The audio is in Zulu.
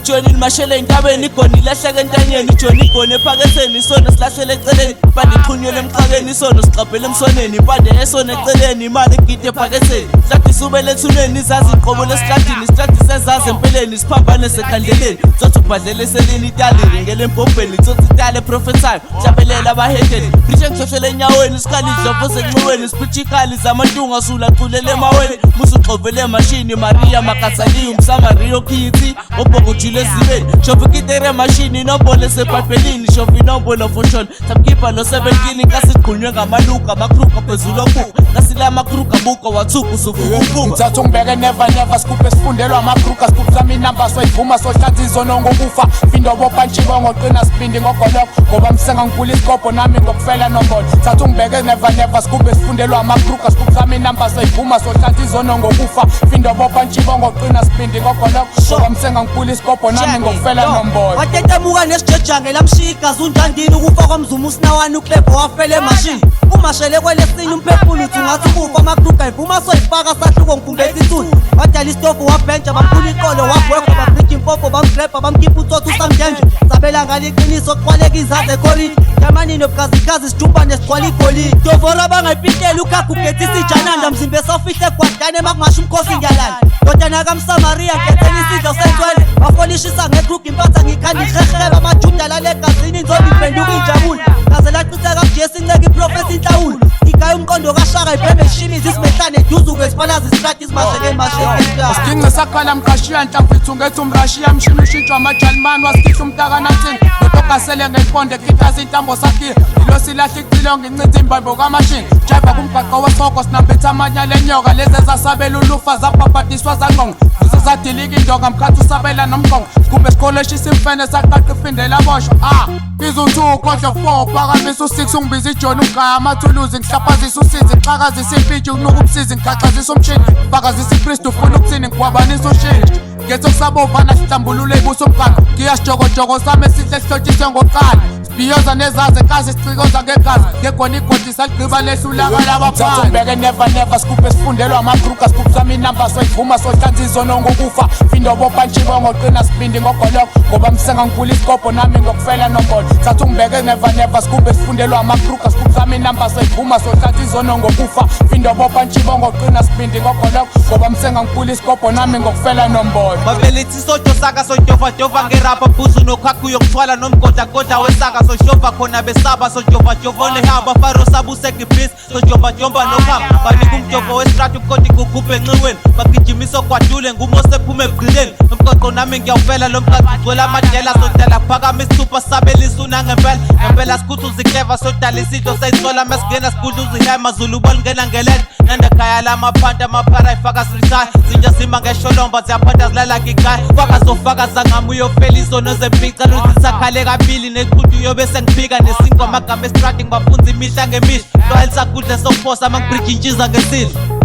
Ijoni mashele entabeni igoni ilahleke entanyeni ijoni igoni ephaketheni isono silahlele eceleni impande ixhunywe emxakeni isono siqabhele emsoneni impande esona eceleni imali igide ephaketheni hlathi subele ethuneni izazi inqobo lesikladini isihladi sezazi empeleni siphambane sekhandleleni zothi ubhadlele eselini italini ngele embhombeni zothi itale eprofethayo hlabelela abahedeni brishe ngihlohlele enyaweni isikhali idlovu senxiweni isiphithikali zamantunga sulaculele emaweni musuxovele emashini Maria Makasali umsamariyo khithi obokujile ezibeni shovikitere mashini inombolo sepapelini shovi inombolo foshon samkhipha lo 17 ngasiqhunywe ngamaluka amakruka phezulu okhuka ngasile amakruka buka wathuka usuvuka ngithatha ungibeke never scoop esifundelwa amakruka scoop sami inamba soyivuma sohlanza izono ngokufa findo bopha ntshibo ngoqina sibindi ngogoloko ngoba msenga ngipula isikobho nami ngokufela nombolo thatha ungibeke never scoop esifundelwa amakruka scoop sami inamba soyivuma sohlanza izono ngokufa findo bopha ntshibo ngoqina sibindi ngogoloko ngoba msenga ngipula isikobho nami ngokufela nombolo watetemuka nesijejange lamshika zunjandini ukufa kwamzuma usinawani uklebo wafela emashini umashele kwelesini umphefumulo uthi ngathi ukufa amakruka ivuma soyifaka sahluko ngikumbetha ithuni wadala istofu wabhentsha bamphula iqolo wabwekwa babhrija impompo bamgrepha bamkhipha utsotsi usamjenje sabela ngaliqiniso kuqwaleka izazi ekhoridi yamanini obukhazikhazi sijumbane sigcwala igolide dovora bangayipintela ukhakha ugetha isijananda mzimba esofihle egwadane emakungasho umkhosi ngiyalala ndodana kamsamariya ngethela isidlo sentswele bafolishisa ngekruga impatha ngikhanda ihreheba amajuda lalegazini inzobe iphenduka injabulo kaze lachitheka kujesu inceka iprofesi inhlawulo igaya umqondo kashaka ibhembe ishimizi isimehlane eduzuke isipalazi isihladi izimasheke masheke Skinga sakhala mqashiya nhlambithu ngethi umrashiya mshini ushintshwa amajalimani wasikihla umntakanathini ngotokasele ngeyiponde khithaza intambo sakhiya ilo silahla icilo ngincitha imbambo kamashini jaiva kumgaqo wesoko sinambitha amanyala enyoka lezi ezasabela ulufa zabhabhadiswa zangqongo zadilika indonga mkhathi usabela nomqongo sikube esikoleshisa imfene saqaqa ifindela boshwa izuthu kodwa 4 phakamisa u6 ungibiza ijoni ungaya amathuluzi ngihlaphazisa usizi ngixakazisa impitshi ukunuka ubsizi ngixaxazisa umshini fakazisa ipriest ufuna ukuthini ngigwabanisa ushintsho ngetho kusabovana sihlambulule ibuso umqango ngiyasijokojogo sami esihle sihlotshiswe ngoqala sibhiyoza nezazi enkazi sicikoza ngegazi ngegona igodi saligqiba lehlulaka labaphansi ngibeke never scoop esifundelwa amakruka scoop sami inamba soyivuma sohlanza izono ngokufa findo bopha ntshibo ngoqina sibindi ngogoloko ngoba msenga ngipula isikobho nami ngokufela nombolo thatha ungibeke never scoop esifundelwa amakruka scoop sami inamba soyivuma sohlanza izono ngokufa findo bopha ntshibo ngoqina sibindi ngogoloko ngoba msenga ngipula isikobho nami ngokufela nombolo babelethi sojo saka sojova ngerapha bhuzu nokhakhu yokuthwala nomgodagoda wesaka soshova khona besaba sojova onehamba faro sabusekibhisi sojova nokhamba banika umjovo westrati ukoti kugubhe enxiweni bagijimisa ogwadule ngumosephume ebhqileni nomqoqo nami ngiyawufela lo mqaqo ugcwela amadela sodala kuphakama isithupha sabelisa unangempela ngempela sikhuthuza ikleva sodala isidlo sayithola masingena sikhudluza ihema zulu balingena ngelele nandekhaya lamaphanta amaphara ifaka sritaya zinja zima ngesholomba ziyaphatha zilala ngigaya faka zofakaza ngami uyofela izono zempica luthi sakhale kabili neqhudu uyobe sengiphika nesingo amagama estrati ngibafunza imihla ngemihla lwalisakudla sokuphosa mangibhrija intshiza ngesidlo